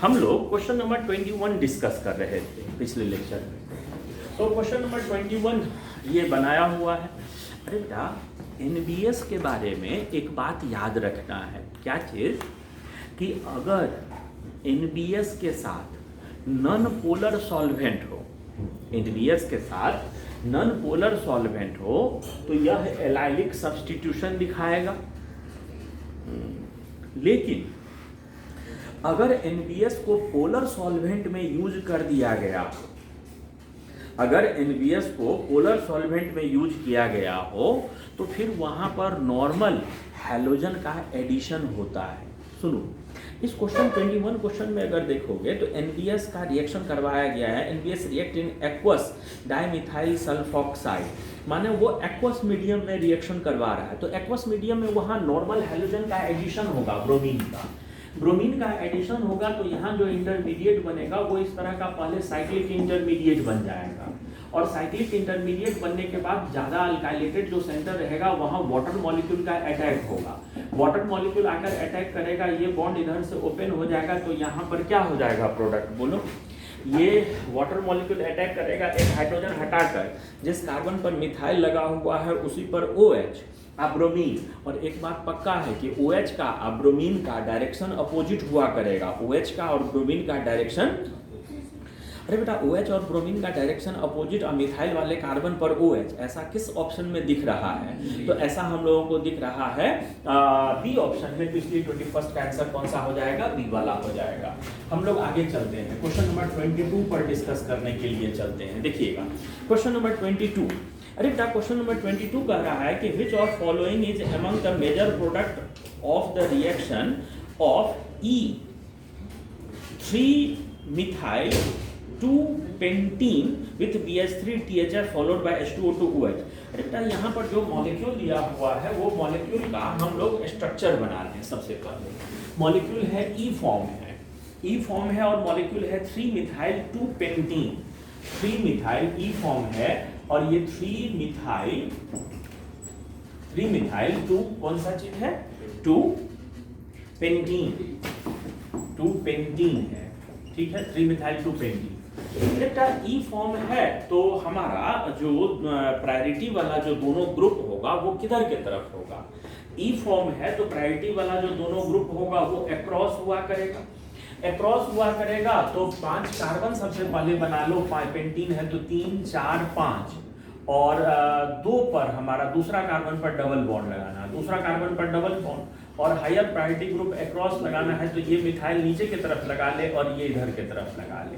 हम लोग question number 21 discuss कर रहे थे पिछले लेक्चर में। तो क्वेश्चन नंबर 21 ये बनाया हुआ है। अरे बेटा, एनबीएस के बारे में एक बात याद रखना है। क्या चीज़? कि अगर एनबीएस के साथ नॉन पोलर सॉल्वेंट हो, एनबीएस के साथ नॉन पोलर सॉल्वेंट हो तो यह एलाइलिक सब्स्टिट्यूशन दिखाएगा। लेकिन अगर एनबीएस को पोलर सॉल्वेंट में यूज कर दिया गया, अगर एनबीएस को पोलर सॉल्वेंट में यूज किया गया हो तो फिर वहां पर नॉर्मल हैलोजन का एडिशन होता है। सुनो, इस क्वेश्चन 21 क्वेश्चन में अगर देखोगे तो एनबीएस का रिएक्शन करवाया गया है। NBS react in aqueous dimethyl sulphoxide, माने वो एक्वस मीडियम में रिएक्शन करवा रहा है। तो एक्वस मीडियम में वहां नॉर्मल हैलोजन का एडिशन होगा, ब्रोमीन का एडिशन होगा। तो यहाँ जो इंटरमीडिएट बनेगा वो इस तरह का पहले साइक्लिक इंटरमीडिएट बन जाएगा, और साइक्लिक इंटरमीडिएट बनने के बाद ज़्यादा अल्काइलेटेड जो सेंटर रहेगा वहाँ वाटर मॉलिक्यूल का अटैक होगा। वाटर मॉलिक्यूल आकर अटैक करेगा, ये बॉन्ड इधर से ओपन हो जाएगा। तो यहाँ पर क्या हो जाएगा प्रोडक्ट, बोलो? ये वाटर मॉलिक्यूल अटैक करेगा, एक हाइड्रोजन हटाकर जिस कार्बन पर मिथाइल लगा हुआ है उसी पर OH अब्रोमीन। और एक बात पक्का है कि OH का अब्रोमीन का डायरेक्शन अपोजिट हुआ करेगा। OH का और ब्रोमीन का डायरेक्शन, अरे बेटा, OH और ब्रोमीन का डायरेक्शन अपोजिट और मिथाइल वाले कार्बन पर OH, ऐसा किस ऑप्शन में दिख रहा है? तो ऐसा हम लोगों को दिख रहा है बी ऑप्शन में। तो इसलिए 21st का आंसर कौन सा हो जाएगा? बी वाला हो जाएगा। हम लोग आगे चलते हैं, क्वेश्चन नंबर 22 पर डिस्कस करने के लिए चलते हैं। देखिएगा क्वेश्चन नंबर 22। अरे बेटा, क्वेश्चन नंबर 22 कह रहा है कि which of following is among the major product of the reaction of E3-methyl 2-pentene with BH3-THF followed by H2O2OH। अरे बेटा, यहाँ पर जो मॉलिक्यूल दिया हुआ है वो मॉलिक्यूल का हम लोग स्ट्रक्चर बना रहे हैं। सबसे पहले मॉलिक्यूल है E फॉर्म है और मॉलिक्यूल है 3-methyl 2-pentene। 3-methyl E form है और ये 3-methyl 2 कौन सा चीज है? 2-pentene है, ठीक है। 3-methyl 2-pentene बेटा E फॉर्म है। तो हमारा जो प्रायोरिटी वाला जो दोनों ग्रुप होगा वो किधर के तरफ होगा? E फॉर्म है तो प्रायोरिटी वाला जो दोनों ग्रुप होगा वो अक्रॉस हुआ करेगा। तो 5 कार्बन सबसे पहले बना लो। पेंटीन है तो 3, 4, 5 और 2 पर हमारा दूसरा कार्बन पर डबल बॉन्ड लगाना, दूसरा कार्बन पर डबल बॉन्ड और हायर प्रायोरिटी ग्रुप अक्रॉस लगाना है। तो ये मिथाइल नीचे की तरफ लगा ले और ये इधर की तरफ लगा ले,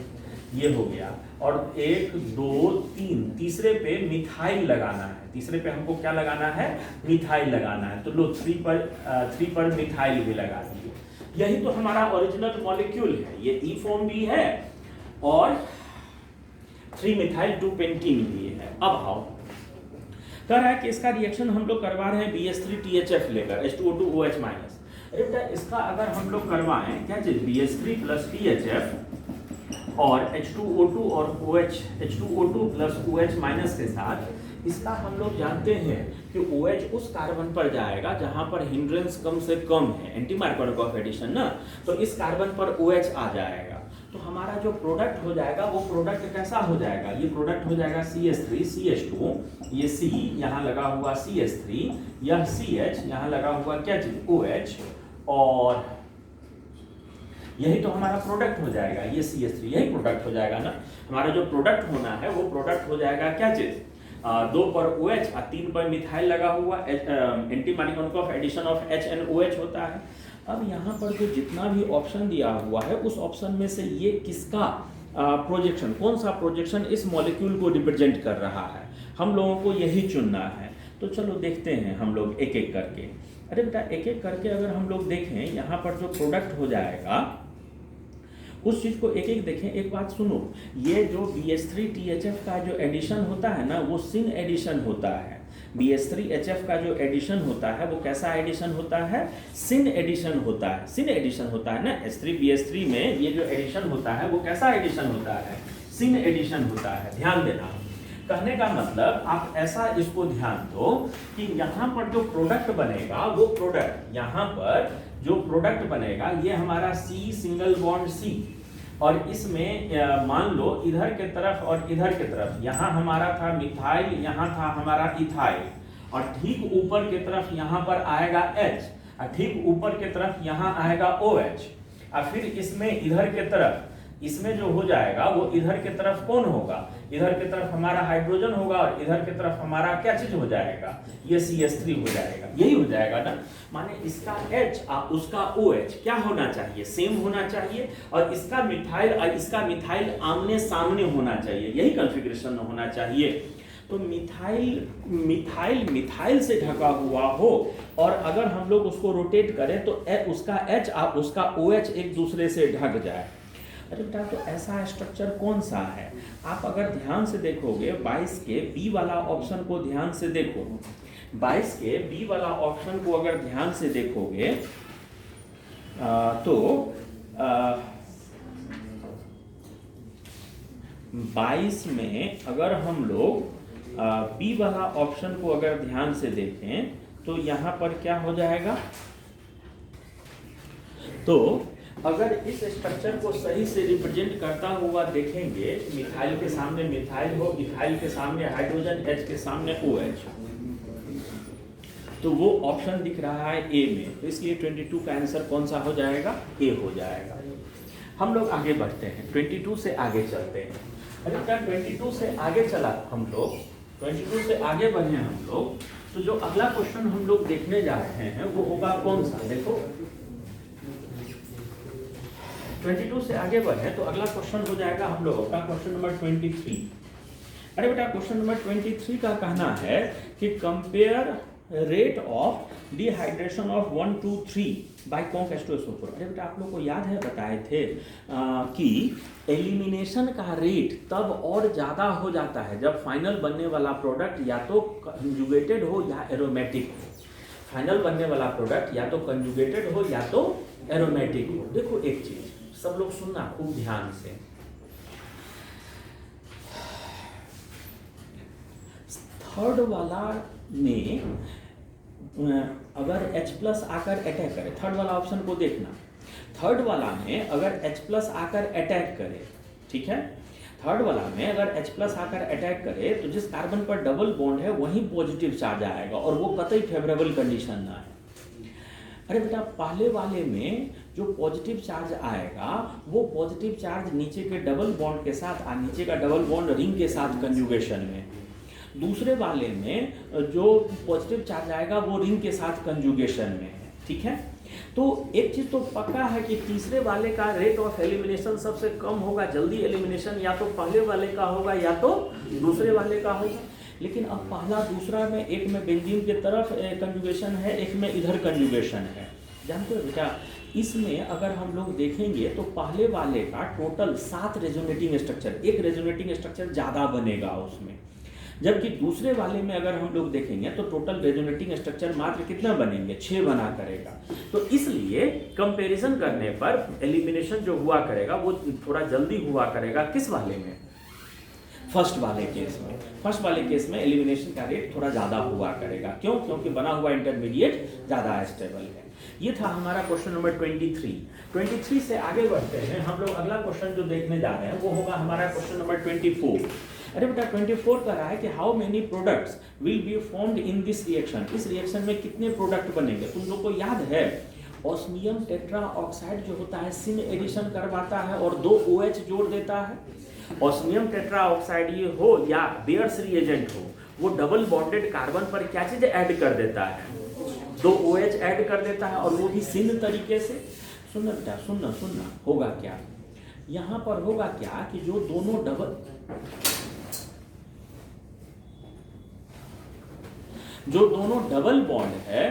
ये हो गया। और 1, 2, 3 तीसरे पे मिथाइल लगाना है। तीसरे पे हमको क्या लगाना है? मिथाइल लगाना है। तो लो 3 पर मिथाइल भी लगा दिए। यही तो हमारा ओरिजिनल मॉलिक्यूल है। ये E फॉर्म भी है और 3-methyl 2-pentene भी है। अब आओ, कह रहा है कि इसका रिएक्शन हम लोग करवा रहे हैं BH3-THF लेकर H2O2OH माइनस। अरे बेटा, इसका अगर हम लोग करवाएं क्या चीज? BH3 प्लस THF और H2O2 और OH, H2O2 plus OH minus के साथ, इसका हम लोग जानते हैं कि OH उस कार्बन पर जाएगा जहां पर हिंड्रेंस कम से कम है, एंटी मार्कोनिक एडिशन ना। तो इस कार्बन पर OH आ जाएगा। तो हमारा जो प्रोडक्ट हो जाएगा वो प्रोडक्ट कैसा हो जाएगा? ये प्रोडक्ट हो जाएगा CH3 CH2, ये C यहाँ लगा हुआ CH3, यह CH यहाँ लगा हुआ क्या चीज? OH, और यही तो हमारा प्रोडक्ट हो जाएगा। ये CH3 यही प्रोडक्ट हो जाएगा ना। हमारा जो प्रोडक्ट होना है वो प्रोडक्ट हो जाएगा क्या चीज? 2 पर OH और 3 पर मिथाइल लगा हुआ, anti Markovnikov addition of HNOH होता है। अब यहाँ पर जो जितना भी ऑप्शन दिया हुआ है उस ऑप्शन में से ये किसका प्रोजेक्शन, कौन सा प्रोजेक्शन इस मॉलिक्यूल को रिप्रेजेंट कर रहा है, हम लोगों को यही चुनना है। तो चलो देखते हैं हम लोग एक एक करके। अरे बेटा, एक एक करके अगर हम लोग देखें यहाँ पर जो प्रोडक्ट हो जाएगा उस चीज को एक एक देखें। एक बात सुनो, ये जो BH3-THF का जो एडिशन होता है ना वो सिन एडिशन होता है। BH3HF का जो एडिशन होता है वो कैसा एडिशन होता है? सिन एडिशन होता है। सिन एडिशन होता है ना। H3BH3 में ये जो एडिशन होता है वो कैसा एडिशन होता है? सिन एडिशन होता है। ध्यान देना, कहने का मतलब आप ऐसा इसको ध्यान दो कि यहाँ पर जो प्रोडक्ट बनेगा वो प्रोडक्ट यहाँ पर जो प्रोडक्ट बनेगा ये हमारा C सिंगल बॉन्ड C, और इसमें मान लो इधर के तरफ और इधर के तरफ, यहाँ हमारा था मिथाइल, यहाँ था हमारा इथाइल, और ठीक ऊपर के तरफ यहाँ पर आएगा H, और ठीक ऊपर के तरफ यहाँ आएगा OH, और फिर इसमें इधर के तरफ इसमें जो हो जाएगा वो इधर के तरफ कौन होगा, इधर के तरफ हमारा हाइड्रोजन होगा और इधर के तरफ हमारा क्या चीज हो जाएगा, ये CH3 हो जाएगा, यही हो जाएगा ना। माने इसका H और उसका OH क्या होना चाहिए, सेम होना चाहिए, और इसका मिथाइल और इसका मिथाइल आमने सामने होना चाहिए, यही कॉन्फ़िगरेशन होना चाहिए। तो मिथाइल मिथाइल मिथाइल से ढका हुआ हो, और अगर हम लोग उसको रोटेट करें तो उसका H और उसका OH एक दूसरे से ढक जाए। अरे बेटा, तो ऐसा स्ट्रक्चर कौन सा है? आप अगर ध्यान से देखोगे 22 के बी वाला ऑप्शन को ध्यान से देखो, 22 के बी वाला ऑप्शन को अगर ध्यान से देखोगे तो 22 में अगर हम लोग बी वाला ऑप्शन को अगर ध्यान से देखें तो यहाँ पर क्या हो जाएगा, तो अगर इस स्ट्रक्चर को सही से रिप्रेजेंट करता हुआ देखेंगे, मिथाइल के सामने मिथाइल हो, इथाइल के सामने हाइड्रोजन, H के सामने OH, तो वो ऑप्शन दिख रहा है ए में, तो इसलिए 22 का आंसर कौन सा हो जाएगा, ए हो जाएगा। हम लोग आगे बढ़ते हैं, 22 से आगे चलते हैं। अरे क्या 22 से आगे चला हम लोग, 22 से आगे बढ़े हम लोग, तो जो अगला क्वेश्चन हम लोग देखने जा रहे हैं वो होगा कौन सा, देखो 22 से आगे बढ़े तो अगला क्वेश्चन हो जाएगा हम लोगों का क्वेश्चन नंबर 23। अरे बेटा, क्वेश्चन नंबर 23 का कहना है कि compare rate of dehydration of 1, 2, 3 by conc H2SO4। अरे बेटा, आप लोग को याद है बताए थे कि एलिमिनेशन का रेट तब और ज़्यादा हो जाता है जब फाइनल बनने वाला प्रोडक्ट या तो कंजुगेटेड हो या एरोमेटिक हो। फाइनल बनने वाला प्रोडक्ट या तो कंजुगेटेड हो या तो एरोमेटिक हो। देखो एक चीज सब लोग सुनना खूब ध्यान से, थर्ड वाला में अगर H+ आकर अटैक करे, थर्ड वाला ऑप्शन को देखना, थर्ड वाला में अगर H+ आकर अटैक करे, ठीक है, थर्ड वाला में अगर H+ आकर अटैक करे तो जिस कार्बन पर डबल बॉन्ड है वहीं पॉजिटिव चार्ज आएगा और वो कतई फेवरेबल कंडीशन ना है। अरे बेटा, पहले वाले में जो पॉजिटिव चार्ज आएगा वो पॉजिटिव चार्ज नीचे के डबल बॉन्ड के साथ और नीचे का डबल बॉन्ड रिंग के साथ कंजुगेशन में, दूसरे वाले में जो पॉजिटिव चार्ज आएगा वो रिंग के साथ कंजुगेशन में है, ठीक है। तो एक चीज तो पक्का है कि तीसरे वाले का रेट ऑफ एलिमिनेशन सबसे कम होगा, जल्दी एलिमिनेशन या तो पहले वाले का होगा या तो दूसरे वाले का होगा। लेकिन अब पहला दूसरा में एक में बेंजीन के तरफ कंजुगेशन है, एक में इधर कंजुगेशन है, जानते हो बेटा। इसमें अगर हम लोग देखेंगे तो पहले वाले का टोटल 7 रेजोनेटिंग स्ट्रक्चर, एक रेजोनेटिंग स्ट्रक्चर ज़्यादा बनेगा उसमें, जबकि दूसरे वाले में अगर हम लोग देखेंगे तो टोटल रेजोनेटिंग स्ट्रक्चर मात्र कितना बनेंगे, 6 बना करेगा। तो इसलिए कंपैरिजन करने पर एलिमिनेशन जो हुआ करेगा वो थोड़ा जल्दी हुआ करेगा, किस वाले में, फर्स्ट वाले केस में। फर्स्ट वाले केस में एलिमिनेशन का रेट थोड़ा ज़्यादा हुआ करेगा, क्यों, क्योंकि बना हुआ इंटरमीडिएट ज़्यादा स्टेबल है। ये था हमारा क्वेश्चन नंबर 23। 23 से आगे बढ़ते हैं, हम लोग अगला क्वेश्चन जो देखने जा रहे हैं वो होगा हमारा क्वेश्चन नंबर 24। अरे बेटा 24 का रहा है कि how many products will be formed in this reaction, इस रिएक्शन में कितने प्रोडक्ट बनेंगे। तुम लोग को याद है ऑस्मियम टेट्रा ऑक्साइड जो होता है सिन एडिशन करवाता है और 2 OH जोड़ देता है। ऑस्मियम टेट्रा ऑक्साइड ये हो या बेयर्स रिएजेंट हो, वो डबल बॉन्डेड कार्बन पर क्या चीज ऐड कर देता है, 2 OH ऐड कर देता है, और वो भी सिन तरीके से। सुनना बेटा, सुनना होगा क्या यहाँ पर, होगा क्या कि जो दोनों डबल बॉन्ड है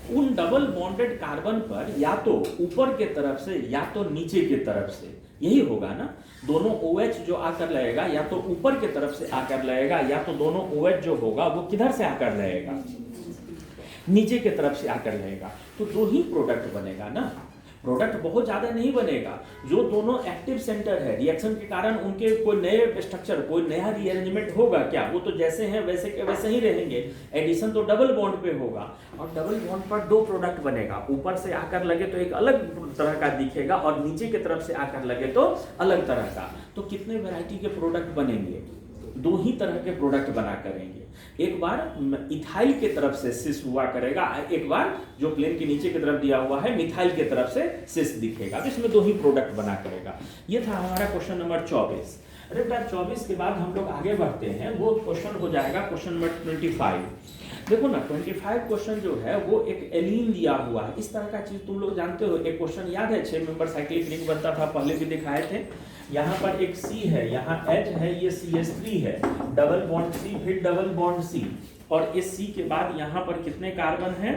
उन डबल बॉन्डेड कार्बन पर या तो ऊपर के तरफ से या तो नीचे के तरफ से, यही होगा ना। दोनों OH जो आकर लगेगा या तो ऊपर के तरफ से आकर लगेगा या तो दोनों OH जो होगा वो किधर से आकर लगेगा, नीचे के तरफ से आकर लगेगा। तो 2 ही प्रोडक्ट बनेगा ना, प्रोडक्ट बहुत ज़्यादा नहीं बनेगा। जो दोनों एक्टिव सेंटर है, रिएक्शन के कारण उनके कोई नए स्ट्रक्चर, कोई नया रीअरेंजमेंट होगा क्या? वो तो जैसे हैं वैसे के वैसे ही रहेंगे। एडिशन तो डबल बॉन्ड पे होगा, और डबल बॉन्ड पर दो प्रोडक्ट बनेगा। ऊपर से आकर लगे तो एक अलग तरह का दिखेगा, और नीचे की तरफ से आकर लगे तो अलग तरह का। तो कितने वैरायटी के प्रोडक्ट बनेंगे? दो ही तरह के प्रोडक्ट बना करेंगे। एक बार इथाइल के तरफ से सिस हुआ करेगा, एक बार जो प्लेन के नीचे की तरफ दिया हुआ है मिथाइल के तरफ से सिस दिखेगा। तो इसमें दो ही प्रोडक्ट बना करेगा। ये था हमारा क्वेश्चन नंबर 24। अरे बेटा 24 के बाद हम लोग आगे बढ़ते हैं, वो क्वेश्चन हो जाएगा क्वेश्चन नंबर 25। देखो ना 25 क्वेश्चन जो है वो एक एलीन दिया हुआ है। इस तरह का चीज तुम लोग जानते हो। एक क्वेश्चन याद है 6 मेंबर साइक्लिक रिंग बनता था, पहले भी दिखाए थे। यहाँ पर एक C है, यहाँ H है, ये CH3 है, डबल बॉन्ड C, फिर डबल बॉन्ड C, और इस C के बाद यहाँ पर कितने कार्बन है?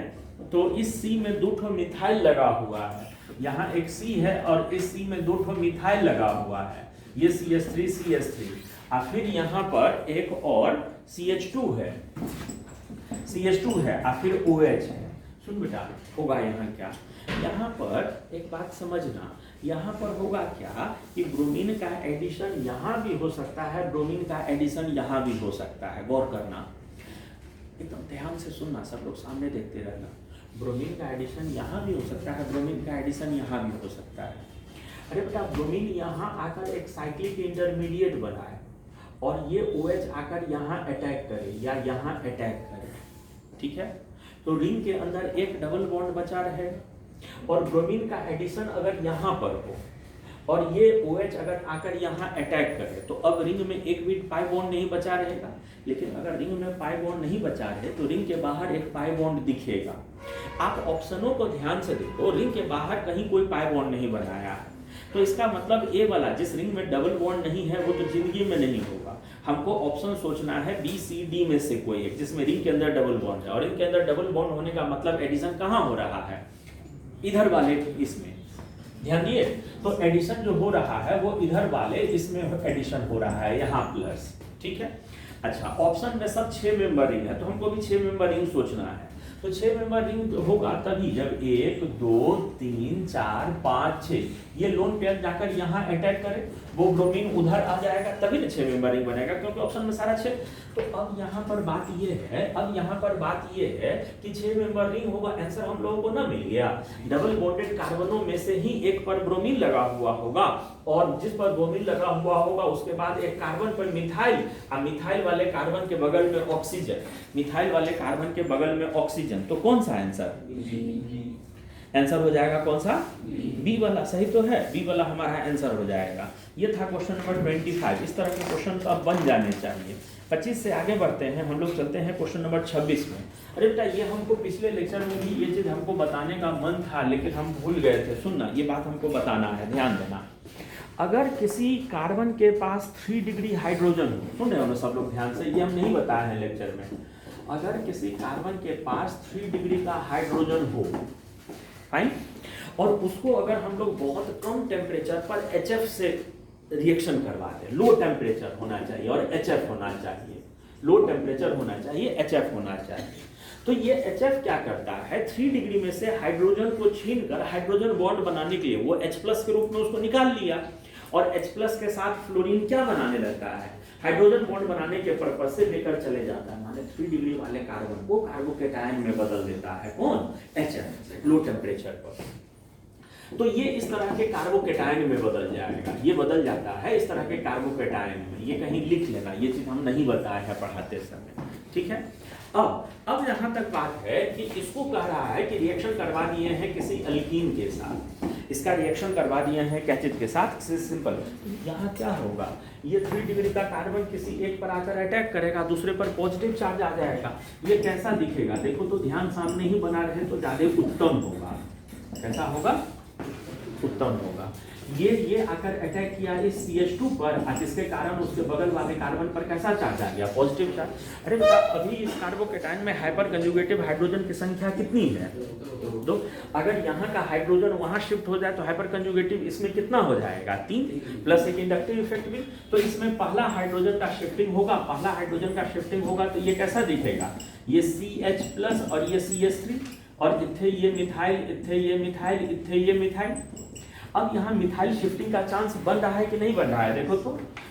तो इस C में 2 ठो मिथाइल लगा हुआ है। यहाँ एक C है और इस C में 2 ठो मिथाइल लगा हुआ है, ये CH3 CH3, और फिर यहाँ पर एक और CH2 है, CH2 है, और फिर OH है। सुन बेटा, होगा यहाँ क्या? यहाँ पर एक बात समझना, यहाँ पर होगा क्या कि ब्रोमीन का एडिशन यहाँ भी हो सकता है, ब्रोमीन का एडिशन यहाँ भी हो सकता है। गौर करना, एकदम ध्यान से सुनना, सब लोग सामने देखते रहना। ब्रोमीन का एडिशन यहाँ भी हो सकता है, ब्रोमीन का एडिशन यहाँ भी हो सकता है। अरे बेटा, ब्रोमीन यहाँ आकर एक साइक्लिक इंटरमीडिएट बनाए, और ये OH आकर यहाँ अटैक करे या यहाँ अटैक करे, ठीक है? तो रिंग के अंदर एक डबल बॉन्ड बचा रहे, और ब्रोमीन का एडिशन अगर यहाँ पर हो, और ये OH अगर आकर यहाँ अटैक करे, तो अब रिंग में एक भी पाई बॉन्ड नहीं बचा रहेगा। लेकिन अगर रिंग में पाई बॉन्ड नहीं बचा रहे तो रिंग के बाहर एक पाई बॉन्ड दिखेगा। आप ऑप्शनों को ध्यान से देखो, रिंग के बाहर कहीं कोई पाई बॉन्ड नहीं बनाया है, तो इसका मतलब ए वाला जिस रिंग में डबल बॉन्ड नहीं है वो तो जिंदगी में नहीं होगा। हमको ऑप्शन सोचना है B C D में से कोई एक जिसमें रिंग के अंदर डबल बॉन्ड है, और रिंग के अंदर डबल बॉन्ड होने का मतलब एडिशन कहाँ हो रहा है? इधर वाले इसमें, ध्यान दिए। तो एडिशन जो हो रहा है वो इधर वाले इसमें एडिशन हो रहा है, यहाँ प्लस, ठीक है? अच्छा, ऑप्शन में सब 6 मेंबर रिंग है, तो हमको भी 6 मेंबर रिंग सोचना है। तो 6 मेंबर रिंग होगा तभी जब 1 2 3 4 5 6 ये लोन पेयर जाकर यहाँ अटैक करे, वो ब्रोमीन उधर आ जाएगा, तभी ना 6 मेंबर रिंग बनेगा, क्योंकि ऑप्शन में सारा 6। तो अब यहाँ पर बात ये है, कि 6 मेंबर रिंग होगा। आंसर हम लोगों को ना मिल गया। डबल बॉन्डेड कार्बनों में से ही एक पर ब्रोमीन लगा हुआ होगा, और जिस पर ब्रोमीन लगा हुआ होगा उसके बाद एक कार्बन पर मिथाइल, और मिथाइल वाले कार्बन के बगल में ऑक्सीजन, मिथाइल वाले कार्बन के बगल में ऑक्सीजन। तो कौन सा आंसर? आंसर हो जाएगा कौन सा? बी वाला। सही तो है, बी वाला हमारा आंसर हो जाएगा। ये था क्वेश्चन नंबर 25। इस तरह के क्वेश्चन तो अब बन जाने चाहिए। 25 से आगे बढ़ते हैं, हम लोग चलते हैं क्वेश्चन नंबर 26 में। अरे बेटा, ये हमको पिछले लेक्चर में भी ये चीज हमको बताने का मन था, लेकिन हम भूल गए थे। सुनना, ये बात हमको बताना है, ध्यान देना। अगर किसी कार्बन के पास 3 डिग्री हाइड्रोजन हो, सुन रहे हो ना सब लोग ध्यान से, ये हम नहीं बताया है लेक्चर में। अगर किसी कार्बन के पास 3 डिग्री का हाइड्रोजन हो, फाइन, और उसको अगर हम लोग बहुत कम टेम्परेचर पर HF से रिएक्शन करवा दें, लो टेम्परेचर होना चाहिए और HF होना चाहिए, लो टेम्परेचर होना चाहिए, HF होना चाहिए। तो ये HF क्या करता है? 3 डिग्री में से हाइड्रोजन को छीनकर हाइड्रोजन बॉन्ड बनाने के लिए वो H+ के रूप में उसको निकाल लिया, और H+ के साथ फ्लोरीन क्या बनाने लगता है? हाइड्रोजन बॉन्ड बनाने के पर्पज से लेकर चले जाता है, माने 3 डिग्री वाले कार्बन को कार्बोकेटायन में बदल देता है। कौन? HF, लो टेम्परेचर पर। तो ये इस तरह के कार्बोकेटायन में बदल जाएगा, ये बदल जाता है इस तरह के कार्बोकेटायन में। ये कहीं लिख लेना, ये चीज हम नहीं बताया है पढ़ाते समय, ठीक है? अब यहाँ तक बात है कि इसको कह रहा है कि रिएक्शन करवा दिए हैं किसी अल्कीन के साथ, इसका रिएक्शन करवा दिए हैं क्या चीज के साथ? सिंपल। यहाँ क्या होगा? ये 3 डिग्री का कार्बन किसी एक पर आकर अटैक करेगा, दूसरे पर पॉजिटिव चार्ज आ जाएगा। ये कैसा दिखेगा? देखो तो ध्यान, सामने ही बना रहे तो ज्यादा उत्तम होगा। कैसा होगा? उत्तम होगा। ये आकर अटैक किया इस CH2 पर, जिसके कारण उसके बगल वाले कार्बन पर कैसा चार्ज आ गया? Positive charge. अरे बेटा, अभी इस कार्बोकेटायन में हाइपर कंजुगेटिव हाइड्रोजन की संख्या कितनी है? 2। अगर यहाँ का हाइड्रोजन वहां शिफ्ट हो जाए तो हाइपर कंजुगेटिव इसमें कितना हो जाएगा? 3 प्लस एक इंडक्टिव इफेक्ट भी। तो इसमें पहला हाइड्रोजन का शिफ्टिंग होगा, पहला हाइड्रोजन का शिफ्टिंग होगा तो ये कैसा दिखेगा? ये CH+ और ये CH3, और इत्थे ये मिथाइल, इत्थे ये मिथाइल, इत्थे ये मिथाइल। अब यहाँ मिथाइल शिफ्टिंग का चांस बन रहा है कि नहीं बन रहा है? देखो तो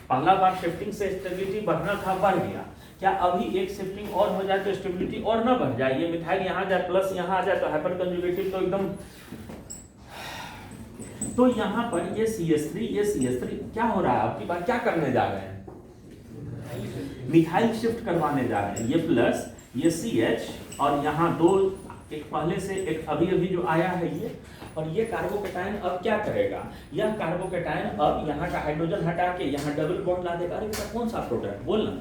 पहला बार शिफ्टिंग से स्टेबिलिटी बढ़ना था, बढ़ गया। क्या अभी एक शिफ्टिंग और हो जाए तो स्टेबिलिटी और ना बढ़ जाए? ये मिथाइल यहाँ जाए प्लस यहाँ आ जाए तो हाइपर कंजुगेटिव तो एकदम। तो यहाँ पर ये CH3 क्या हो रहा है? आपकी बात क्या करने जा रहे हैं? मिथाइल शिफ्ट करवाने जा रहे हैं। ये प्लस, ये CH और यहाँ दो, एक पहले से एक अभी अभी जो आया है ये, और ये कार्बोकेटाइन अब क्या करेगा? यह कार्बोकेटाइन अब यहाँ का हाइड्रोजन हटा के यहाँ डबल बॉन्ड ला देगा। अरे बेटा कौन सा प्रोडक्ट बोलना?